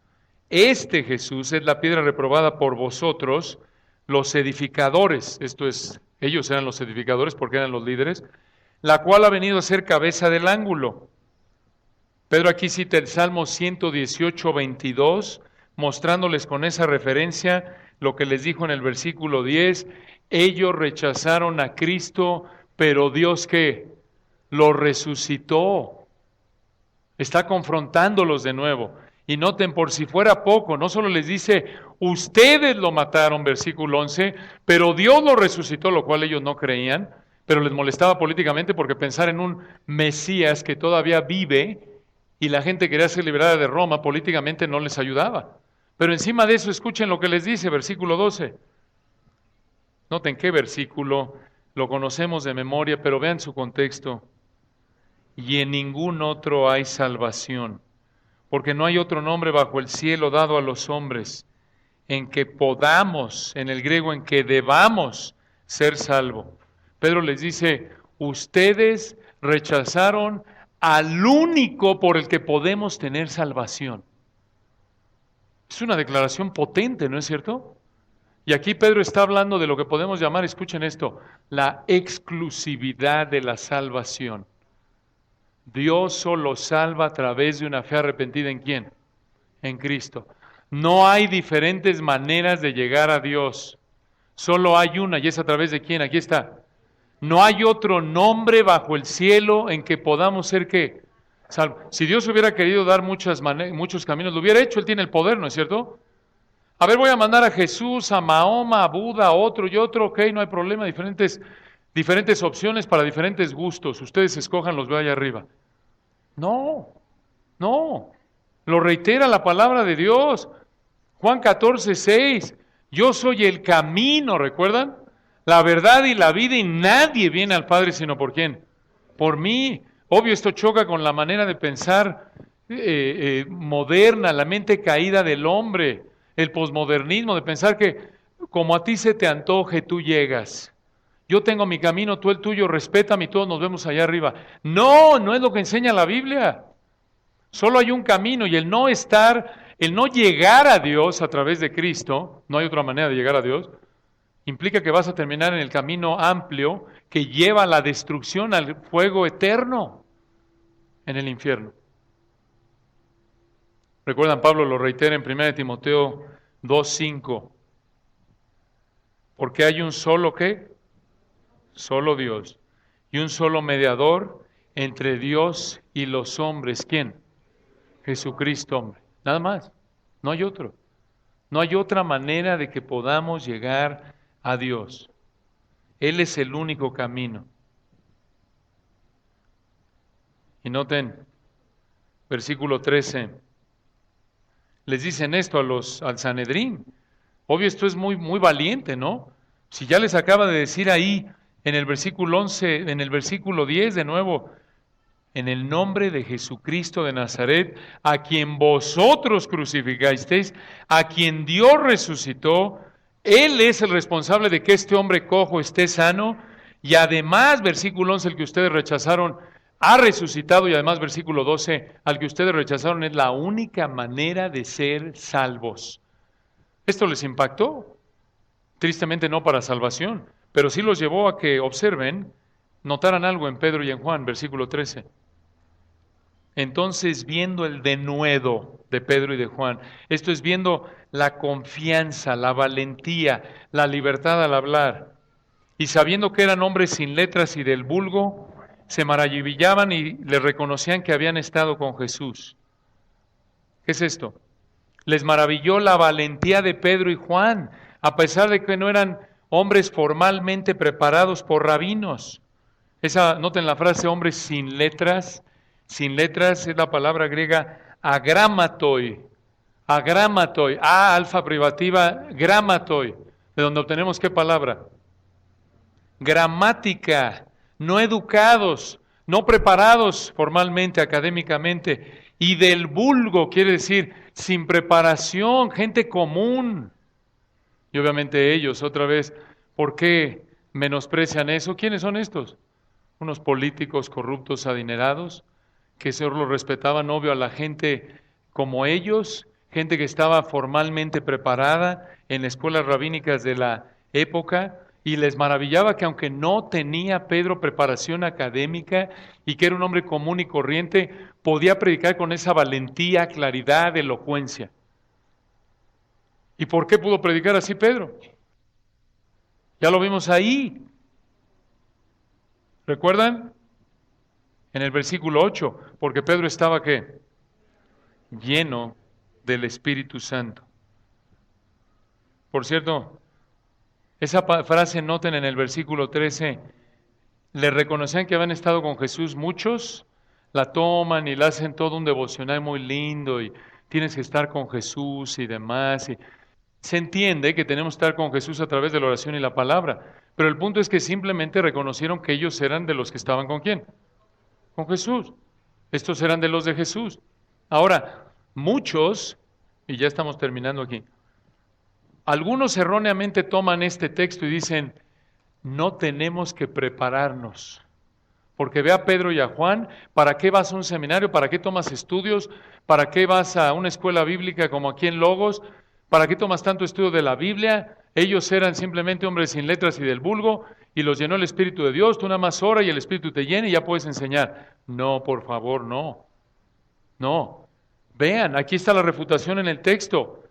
Este Jesús es la piedra reprobada por vosotros, los edificadores, esto es, ellos eran los edificadores porque eran los líderes, la cual ha venido a ser cabeza del ángulo. Pedro aquí cita el Salmo 118, 22, mostrándoles con esa referencia lo que les dijo en el versículo 10, ellos rechazaron a Cristo, pero Dios ¿qué? Lo resucitó. Está confrontándolos de nuevo. Y noten, por si fuera poco, no solo les dice, ustedes lo mataron, versículo 11, pero Dios lo resucitó, lo cual ellos no creían, pero les molestaba políticamente porque pensar en un Mesías que todavía vive y la gente quería ser liberada de Roma, políticamente no les ayudaba. Pero encima de eso, escuchen lo que les dice, versículo 12. Noten qué versículo, lo conocemos de memoria, pero vean su contexto. Y en ningún otro hay salvación, porque no hay otro nombre bajo el cielo dado a los hombres en que podamos, en el griego, en que debamos ser salvos. Pedro les dice, ustedes rechazaron al único por el que podemos tener salvación. Es una declaración potente, ¿no es cierto? Y aquí Pedro está hablando de lo que podemos llamar, escuchen esto, la exclusividad de la salvación. Dios solo salva a través de una fe arrepentida ¿en quién? En Cristo. No hay diferentes maneras de llegar a Dios. Solo hay una, y es a través de quién. Aquí está. No hay otro nombre bajo el cielo en que podamos ser ¿qué? Salvo. Si Dios hubiera querido dar muchos caminos, lo hubiera hecho. Él tiene el poder, ¿no es cierto? A ver, voy a mandar a Jesús, a Mahoma, a Buda, a otro y otro. Ok, no hay problema. Diferentes opciones para diferentes gustos. Ustedes escojan, los veo allá arriba. No. Lo reitera la palabra de Dios. Juan 14:6. Yo soy el camino, ¿recuerdan? La verdad y la vida, y nadie viene al Padre sino ¿por quién? Por mí. Obvio, esto choca con la manera de pensar moderna, la mente caída del hombre, el posmodernismo, de pensar que como a ti se te antoje, tú llegas. Yo tengo mi camino, tú el tuyo, respétame y todos nos vemos allá arriba. No es lo que enseña la Biblia. Solo hay un camino y el no llegar a Dios a través de Cristo, no hay otra manera de llegar a Dios, implica que vas a terminar en el camino amplio que lleva a la destrucción, al fuego eterno en el infierno. Recuerdan, Pablo lo reitera en 1 Timoteo 2:5. Porque hay un solo ¿qué? Solo Dios. Y un solo mediador entre Dios y los hombres. ¿Quién? Jesucristo, hombre. Nada más. No hay otro. No hay otra manera de que podamos llegar a Dios. Él es el único camino. Y noten, versículo 13. Les dicen esto al Sanedrín. Obvio, esto es muy valiente, ¿no? Si ya les acaba de decir ahí en el versículo 11, en el versículo 10 de nuevo, en el nombre de Jesucristo de Nazaret, a quien vosotros crucificasteis, a quien Dios resucitó, Él es el responsable de que este hombre cojo esté sano, y además, versículo 11, el que ustedes rechazaron, ha resucitado, y además, versículo 12, al que ustedes rechazaron, es la única manera de ser salvos. ¿Esto les impactó? Tristemente no para salvación, pero sí los llevó a que observen, notaran algo en Pedro y en Juan, versículo 13. Entonces, viendo el denuedo de Pedro y de Juan, esto es viendo la confianza, la valentía, la libertad al hablar, y sabiendo que eran hombres sin letras y del vulgo, se maravillaban y le reconocían que habían estado con Jesús. ¿Qué es esto? Les maravilló la valentía de Pedro y Juan, a pesar de que no eran hombres formalmente preparados por rabinos. Noten la frase, hombres sin letras. Sin letras es la palabra griega agrammatoi. Agrammatoi, alfa privativa, grammatoi. ¿De donde obtenemos qué palabra? Gramática. No educados, no preparados formalmente, académicamente. Y del vulgo, quiere decir, sin preparación, gente común. Y obviamente ellos, otra vez, ¿por qué menosprecian eso? ¿Quiénes son estos? Unos políticos corruptos, adinerados, que solo respetaban, obvio, a la gente como ellos, gente que estaba formalmente preparada en escuelas rabínicas de la época, y les maravillaba que aunque no tenía Pedro preparación académica y que era un hombre común y corriente, podía predicar con esa valentía, claridad, elocuencia. ¿Y por qué pudo predicar así Pedro? Ya lo vimos ahí. ¿Recuerdan? En el versículo 8, porque Pedro estaba ¿qué? Lleno del Espíritu Santo. Por cierto, esa frase, noten en el versículo 13, le reconocían que habían estado con Jesús muchos, la toman y le hacen todo un devocional muy lindo y tienes que estar con Jesús y demás. Y se entiende que tenemos que estar con Jesús a través de la oración y la palabra, pero el punto es que simplemente reconocieron que ellos eran de los que estaban con ¿quién? Con Jesús. Estos eran de los de Jesús. Ahora, muchos, y ya estamos terminando aquí, algunos erróneamente toman este texto y dicen, no tenemos que prepararnos. Porque ve a Pedro y a Juan, ¿para qué vas a un seminario? ¿Para qué tomas estudios? ¿Para qué vas a una escuela bíblica como aquí en Logos? ¿Para qué tomas tanto estudio de la Biblia? Ellos eran simplemente hombres sin letras y del vulgo, y los llenó el Espíritu de Dios, tú nada más ora y el Espíritu te llena y ya puedes enseñar. No, por favor, no. No. Vean, aquí está la refutación en el texto.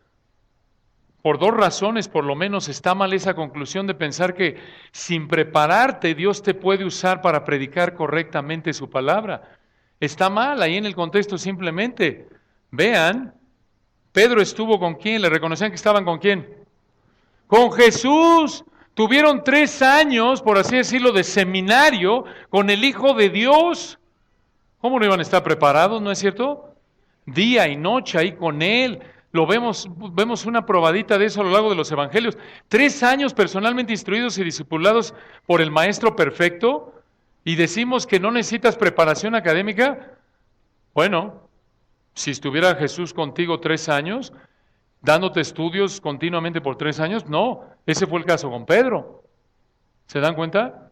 Por dos razones, por lo menos, está mal esa conclusión de pensar que sin prepararte Dios te puede usar para predicar correctamente su palabra. Está mal ahí en el contexto simplemente. Vean, Pedro estuvo con quién, le reconocían que estaban con quién. Con Jesús. Tuvieron 3 años, por así decirlo, de seminario con el Hijo de Dios. ¿Cómo no iban a estar preparados, no es cierto? Día y noche ahí con Él. Lo vemos una probadita de eso a lo largo de los evangelios. 3 años personalmente instruidos y discipulados por el Maestro perfecto. Y decimos que no necesitas preparación académica. Bueno, si estuviera Jesús contigo 3 años, dándote estudios continuamente por 3 años, no. Ese fue el caso con Pedro. ¿Se dan cuenta?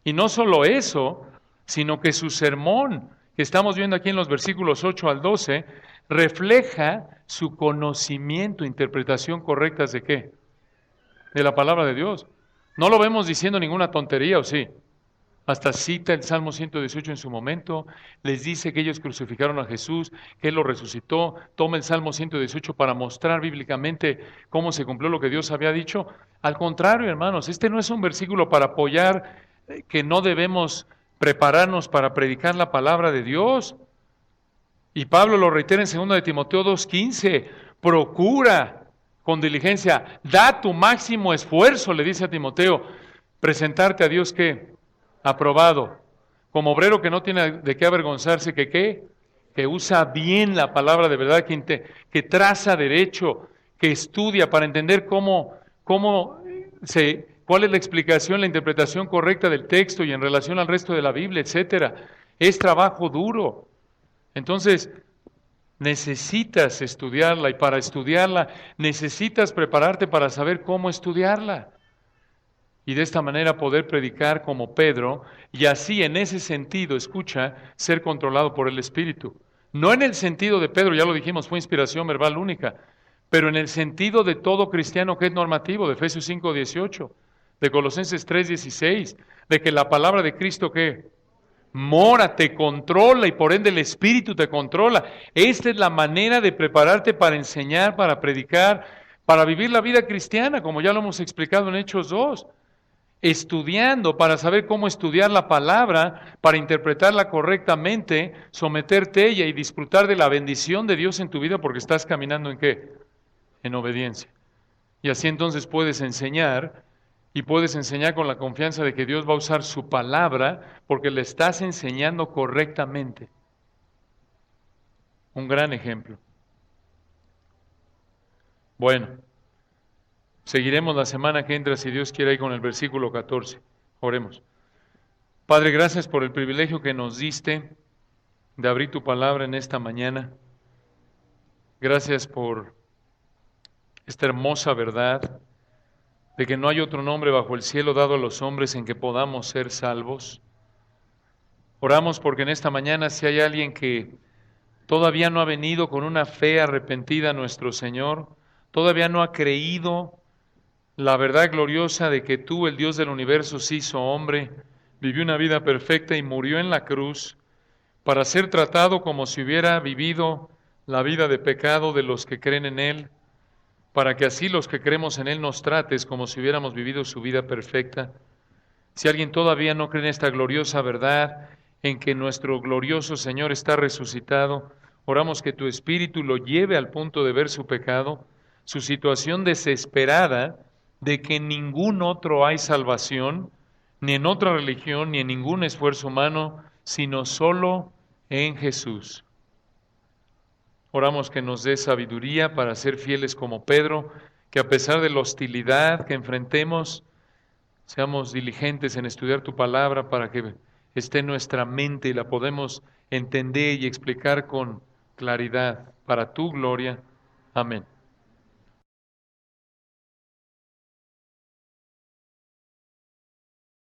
Y no solo eso, sino que su sermón, que estamos viendo aquí en los versículos 8 al 12, refleja su conocimiento, interpretación correctas de qué? De la palabra de Dios. No lo vemos diciendo ninguna tontería, ¿o sí? Hasta cita el Salmo 118 en su momento, les dice que ellos crucificaron a Jesús, que Él lo resucitó, toma el Salmo 118 para mostrar bíblicamente cómo se cumplió lo que Dios había dicho. Al contrario, hermanos, este no es un versículo para apoyar que no debemos prepararnos para predicar la palabra de Dios. Y Pablo lo reitera en 2 de Timoteo 2:15, procura con diligencia, da tu máximo esfuerzo, le dice a Timoteo, presentarte a Dios ¿qué? Aprobado, como obrero que no tiene de qué avergonzarse, que ¿qué? Que usa bien la palabra de verdad, que traza derecho, que estudia para entender cuál es la explicación, la interpretación correcta del texto y en relación al resto de la Biblia, etcétera. Es trabajo duro. Entonces, necesitas estudiarla y para estudiarla necesitas prepararte para saber cómo estudiarla. Y de esta manera poder predicar como Pedro y así en ese sentido, escucha, ser controlado por el Espíritu. No en el sentido de Pedro, ya lo dijimos, fue inspiración verbal única, pero en el sentido de todo cristiano que es normativo, de Efesios 5:18, de Colosenses 3:16, de que la palabra de Cristo ¿qué? Mora, te controla y por ende el Espíritu te controla. Esta es la manera de prepararte para enseñar, para predicar, para vivir la vida cristiana, como ya lo hemos explicado en Hechos 2. Estudiando para saber cómo estudiar la palabra, para interpretarla correctamente, someterte a ella y disfrutar de la bendición de Dios en tu vida porque estás caminando ¿en qué? En obediencia. Y así entonces puedes enseñar. Y puedes enseñar con la confianza de que Dios va a usar su palabra porque le estás enseñando correctamente. Un gran ejemplo. Bueno, seguiremos la semana que entra, si Dios quiere, ahí con el versículo 14. Oremos. Padre, gracias por el privilegio que nos diste de abrir tu palabra en esta mañana. Gracias por esta hermosa verdad de que no hay otro nombre bajo el cielo dado a los hombres en que podamos ser salvos. Oramos porque en esta mañana si hay alguien que todavía no ha venido con una fe arrepentida a nuestro Señor, todavía no ha creído la verdad gloriosa de que tú, el Dios del universo, se hizo hombre, vivió una vida perfecta y murió en la cruz para ser tratado como si hubiera vivido la vida de pecado de los que creen en Él, para que así los que creemos en Él nos trates como si hubiéramos vivido su vida perfecta. Si alguien todavía no cree en esta gloriosa verdad, en que nuestro glorioso Señor está resucitado, oramos que tu Espíritu lo lleve al punto de ver su pecado, su situación desesperada de que en ningún otro hay salvación, ni en otra religión, ni en ningún esfuerzo humano, sino solo en Jesús. Oramos que nos dé sabiduría para ser fieles como Pedro, que a pesar de la hostilidad que enfrentemos, seamos diligentes en estudiar tu palabra para que esté en nuestra mente y la podemos entender y explicar con claridad para tu gloria. Amén.